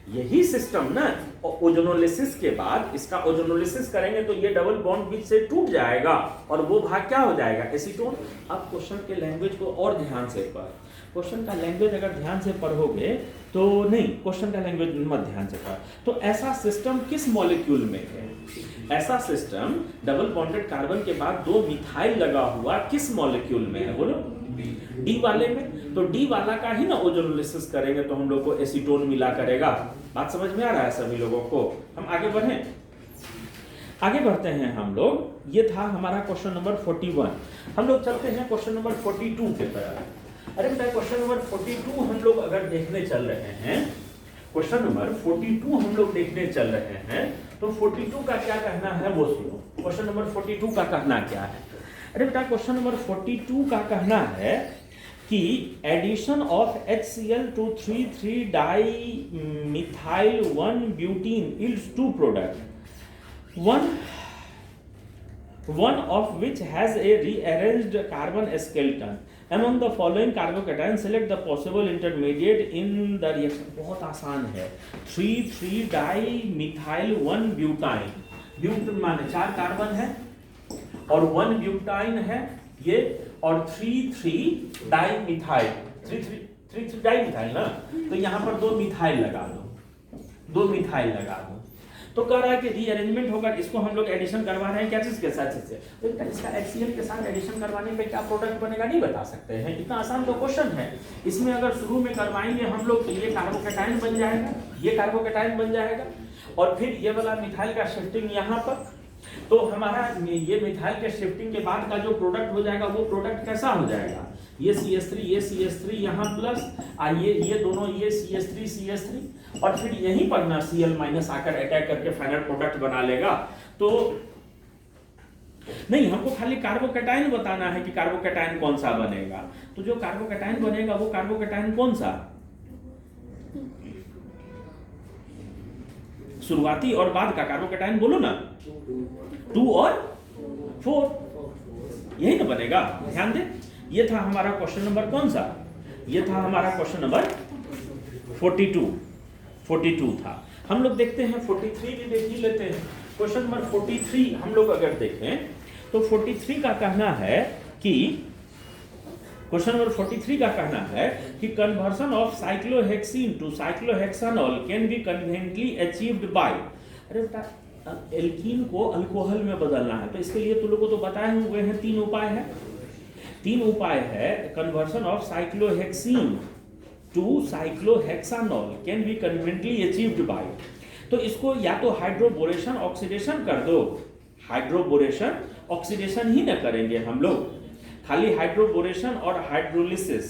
यही सिस्टम ना ओजोनोलिसिस के बाद, इसका ओजोनोलिसिस करेंगे तो ये डबल बॉन्ड बीच से टूट जाएगा और वो भाग क्या हो जाएगा? एसीटोन। अब क्वेश्चन के लैंग्वेज को और ध्यान से पढ़। क्वेश्चन का लैंग्वेज अगर ध्यान से पढ़ोगे तो नहीं, क्वेश्चन का लैंग्वेज मत ध्यान से पढ़। तो ऐसा सिस्टम किस मॉलिक्यूल में है? ऐसा सिस्टम डबल बॉन्डेड कार्बन के बाद दो मिथाइल लगा हुआ किस मॉलिक्यूल में है बोलो? डी वाले में। तो डी वाला का ही ना ओजोनोलिसिस करेंगे तो हम लोग को एसीटोन मिला करेगा। बात समझ में आ रहा है सभी लोगों को? हम आगे बढ़ें, आगे बढ़ते हैं हम लोग। ये था हमारा क्वेश्चन नंबर 41। हम लोग चलते हैं क्वेश्चन नंबर 42 के तरफ। अरे बेटा क्वेश्चन नंबर 42 हम लोग अगर देखने चल रहे हैं, क्वेश्चन नंबर 42 हम लोग देखने चल रहे हैं, तो 42 का क्या कहना है वो सुनो। क्वेश्चन नंबर 42 का कहना क्या है? अरे बेटा क्वेश्चन नंबर 42 का कहना है कि addition of HCl to 3,3 dimethyl 1-butene yields two products, one of which has a rearranged carbon skeleton. Among the following carbocations select the possible intermediate in the reaction. बहुत आसान है। 3,3 dimethyl 1-butene, ब्यूटेन माने 4 carbon है और 1 butyne है ये, और 3,3 dimethyl, 3,3 dimethyl ना, तो यहाँ पर 2 मिथाइल लगा दो, 2 मिथाइल लगा दो। तो कह रहा है कि रीअरेंजमेंट होगा, इसको हम लोग एडिशन करवा रहे हैं क्या चीज के साथ? चीज से। तो इसका HCl के साथ एडिशन करवाने पे क्या प्रोडक्ट बनेगा नहीं बता सकते हैं, इतना आसान तो क्वेश्चन है। इसमें अगर शुरू में करवाएंगे हम लोग तो ये कार्बोकेटाइन बन जाएगा, ये कार्बोकेटाइन बन जाएगा और फिर ये वाला मिथाइल का शिफ्टिंग यहाँ पर। तो हमारा ये मिथाइल के शिफ्टिंग के बाद का जो प्रोडक्ट हो जाएगा वो प्रोडक्ट कैसा हो जाएगा? ये CH3 यहाँ प्लस ये दोनों ये CH3 और फिर यहीं पर ना Cl माइनस आकर अटैक करके फाइनल प्रोडक्ट बना लेगा। तो नहीं, हमको खाली कार्बोकेटाइन बताना है कि कार्बोकेटाइन कौन सा बनेगा। तो जो कार्बोकेटाइन बनेगा वो कार्बोकेटाइन कौन सा? शुरुआती और बाद का कार्बोकेटाइन बोलो ना, 2 और 4, यही ना बनेगा। ध्यान दे, ये था हमारा क्वेश्चन नंबर कौन सा? ये था हमारा क्वेश्चन नंबर 42 था। हम लोग देखते हैं 43 भी देख ही लेते हैं। क्वेश्चन नंबर 43 हम लोग अगर देखें तो 43 का कहना है कि क्वेश्चन नंबर 43 का कहना है कि conversion of cyclohexene to cyclohexanol can be conveniently achieved by. अरे बेटा एल्कीन को अल्कोहल में बदलना है तो इसके लिए तुम लोगों को तो बताए हुए हैं 3 उपाय है। 3 उपाय है। Conversion of cyclohexene to cyclohexanol can be conveniently achieved by. तो इसको या तो हाइड्रोबोरेशन ऑक्सीडेशन कर दो, हाइड्रोबोरेशन ऑक्सीडेशन ही ना करेंगे हम लोग, खाली हाइड्रोबोरेशन और हाइड्रोलिसिस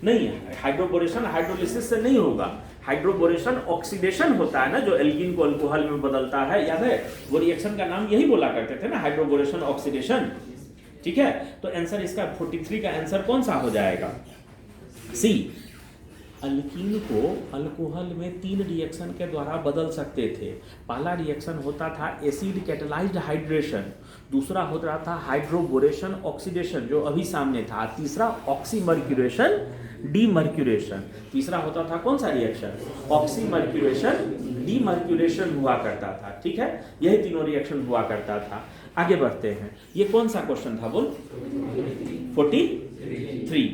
नहीं, हाइड्रोबोरेशन हाइड्रोलिसिस से नहीं होगा, हाइड्रोबोरेशन ऑक्सीडेशन होता है ना, जो एल्कीन को अल्कोहल में बदलता है, याद है? वो रिएक्शन का नाम यही बोला करते थे ना, हाइड्रोबोरेशन ऑक्सीडेशन। ठीक है, तो आंसर इसका 43 का आंसर कौन सा हो जाएगा? सी। अल्कीन को अल्कोहल में 3 रिएक्शन के द्वारा बदल सकते थे। पहला रिएक्शन होता था एसिड कैटेलाइज्ड हाइड्रेशन, दूसरा होता था हाइड्रोबोरेशन ऑक्सीडेशन जो अभी सामने था, तीसरा ऑक्सीमर्क्यूरेशन डीमर्क्यूरेशन। तीसरा होता था कौन सा रिएक्शन? ऑक्सीमर्क्यूरेशन डीमर्क्यूरेशन हुआ करता था। ठीक है, यही तीनों रिएक्शन हुआ करता था। आगे बढ़ते हैं, ये कौन सा क्वेश्चन था बोल? 43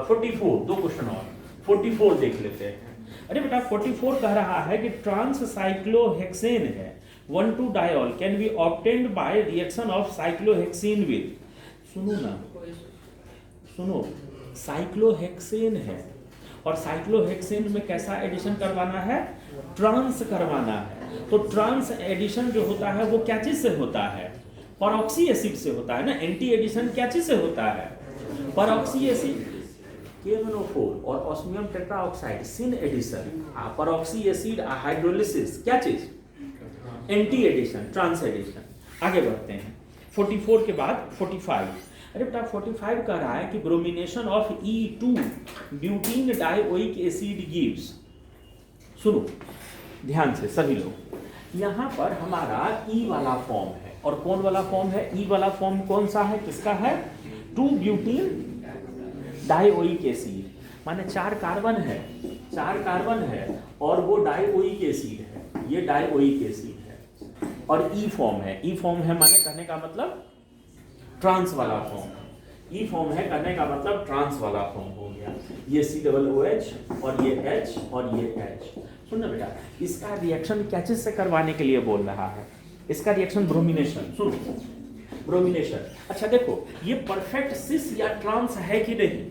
44 दो क्वेश्चन और 44 देख लेते हैं। अरे बेटा 44 कह रहा है कि ट्रांस साइक्लोहेक्सेन है 1,2-डायोल can be obtained by reaction of cyclohexane with, सुनो ना, सुनो, साइक्लोहेक्सेन है और साइक्लोहेक्सेन में कैसा एडिशन करवाना है? ट्रांस करवाना है। तो ट्रांस एडिशन जो होता है वो क्या चीज से होता है? परऑक्सी एसिड से होता है ना। एंटी एडिशन क्या चीज से होता है? परऑक्सी एसिड KMnO4 और osmium tetraoxide syn addition, peroxy acid hydrolysis क्या चीज? Anti addition, trans addition. आगे बढ़ते हैं 44 के बाद 45। अरे बेटा 45 कह रहा है कि bromination of E2 butene dioic acid gives, सुनो ध्यान से सभी लोग, यहाँ पर हमारा E वाला फॉर्म है और कौन वाला फॉर्म है? E वाला फॉर्म कौन सा है? किसका है? 2 ब्यूटीन डाइओइक एसिड, माने 4 कार्बन है, 4 कार्बन है और वो डाइओइक एसिड है, ये डाइओइक एसिड है और ई फॉर्म है। ई फॉर्म है माने कहने का मतलब ट्रांस वाला फॉर्म। ई फॉर्म है कहने का मतलब ट्रांस वाला फॉर्म हो गया। ये COOH और ये H और ये H। सुनना बेटा, इसका रिएक्शन क्या चीज से करवाने के लिए बोल रहा है? इसका रिएक्शन ब्रोमिनेशन, सुनो ब्रोमिनेशन। अच्छा देखो, ये परफेक्ट सिस या ट्रांस है कि नहीं?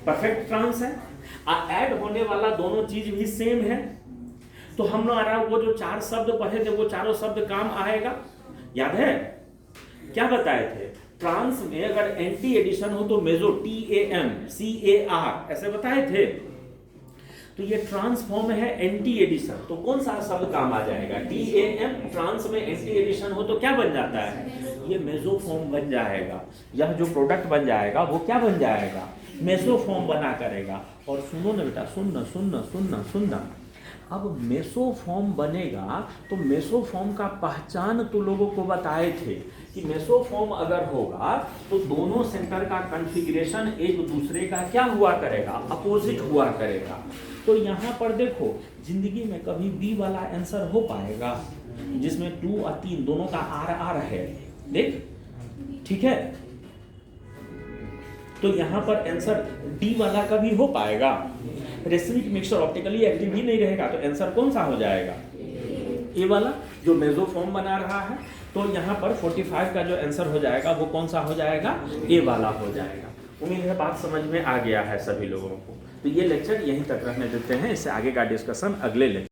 परफेक्ट ट्रांस है। ऐड होने वाला दोनों चीज भी सेम है, तो हम लोग वो जो 4 शब्द पढ़े थे वो चारों शब्द काम आएगा। याद है क्या बताए थे? ट्रांस में अगर एंटी एडिशन हो तो मेजो TAM CAR ऐसे बताए थे। तो ये ट्रांसफॉर्म है एंटी एडिशन, तो कौन सा शब्द काम आ जाएगा? TAM। ट्रांस में एंटी एडिशन हो तो क्या बन जाता है? ये मेसोफॉर्म बन जाएगा। यह जो प्रोडक्ट बन जाएगा वो क्या बन जाएगा? मेसोफॉर्म बना करेगा। और सुनो ना बेटा, सुनना सुनना सुनना सुनना, अब मेसोफॉर्म बनेगा तो मेसोफॉर्म का पहचान तो लोगों को बताए थे कि मेसोफॉर्म अगर होगा तो दोनों सेंटर का कॉन्फ़िगरेशन एक दूसरे का क्या हुआ करेगा? अपोजिट हुआ करेगा। तो यहाँ पर देखो, जिंदगी में कभी बी वाला आंसर हो पाएगा जिसमें 2 और 3 दोनों का RR है? देख, ठीक है, तो यहाँ पर आंसर डी वाला कभी हो पाएगा? रेसिनिक मिक्सचर ऑप्टिकली एक्टिव ही नहीं रहेगा, तो आंसर कौन सा हो जाएगा? ए वाला जो मेसोफॉर्म बना रहा है। तो यहाँ पर 45 का जो आंसर हो जाएगा वो कौन सा हो जाएगा? ए वाला हो जाएगा। उम्मीद है बात समझ में आ गया है सभी लोगों को। तो ये लेक्चर यहीं तक रखने देते हैं, इससे आगे का डिस्कशन अगले लेक्चर